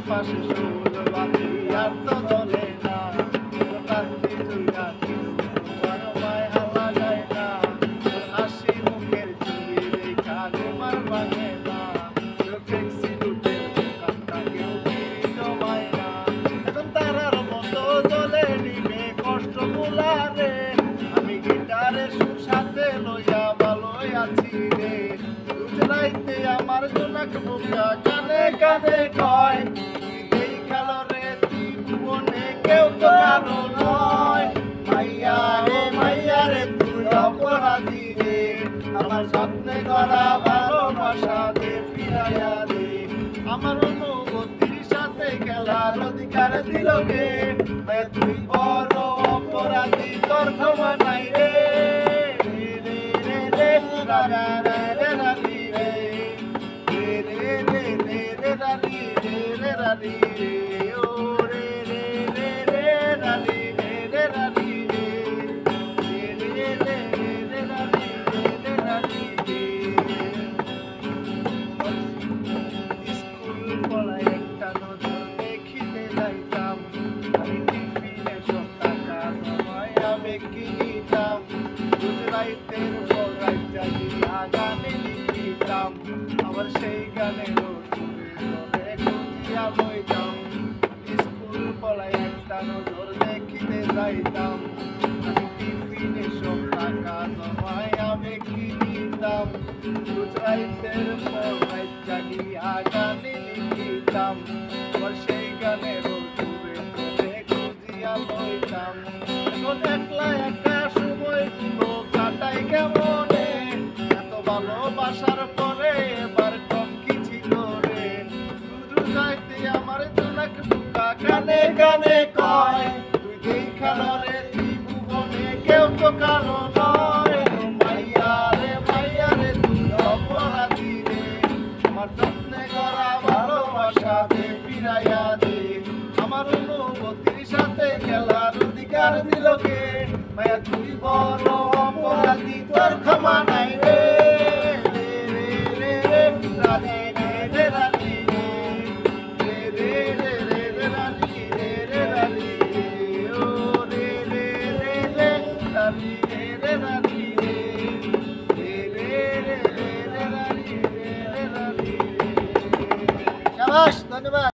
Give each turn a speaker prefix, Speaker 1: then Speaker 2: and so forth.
Speaker 1: পাশে সবুজ বাতি আর তো জ্বলে না কান্তি তুইয়া তোমার মায়া লাগায় না হাসি মুখের ছবি দেখা তোমার ভাঙে না ট্যাক্সি রুটে দোকানটা কেউ ফিরি জমায় না এখন তারার মতো জ্বলে নিবে কষ্ট গুলারে আমি গিটারের সুর সাথে লইয়া ভালোই আছি রে রাইতে আমার জোনাক বুকা কানে কানে কয় তুই খেলো রে তুই জীবনে কেউ তো কারো নয় মাইয়া রে তুই অপরাধী রে আমার স্বপ্নে গড়া ভালোবাসা দে ফিরাইয়া দে আমার অনুভূতির সাথে খেলার অধিকার দিল কে তুই বড় অপরাধী তোর ক্ষমা নাই রে রে রে রে রাগা রে রে রাগি রে রে রে রে রে রাগি রে রে রাগি রে ও রে রে রে রে রাগি রে রে রাগি রে রে রে রে রাগি রে রে রাগি রে স্কুল পড়ায় একটা নজর দেখিতে যাইতাম আমি টিফিনে সব টাকা জমাইয়া বেকি নিতাম গুজরাইতের পড়াই জাগিয়া গানে লিখিতাম আবার সেই গানের সুরে খুঁজিয়া লইতাম স্কুল পড়ায় একটা নজর দেখিতে যাইতাম আমি টিফিনে সব টাকা জমাইয়া বেকি নিতাম গুজরাইতের পড়াই জাগিয়া গানে লিখিতাম আবার সেই গানের সুরে খুঁজিয়া লইতাম এখন একলা একা সময় কাটাই কেমনে এত ভালোবাসার পরে এবার কম কি ছিল রে শুধু যাইতে আমার জোনাক বুকা কানে কানে কয় তুই যেই খেলো রে তুই ভুবনে কেউ তো কারো নয় মাইয়া রে তুই অপরাধী রে আমার যত্নে করা ভালোবাসা দে ফিরাইয়া দে আমার অনুভূতির সাথে খেলার অধিকার দিল কে মায়া তুই বড় অপরাধী তোর ক্ষমা নাই রে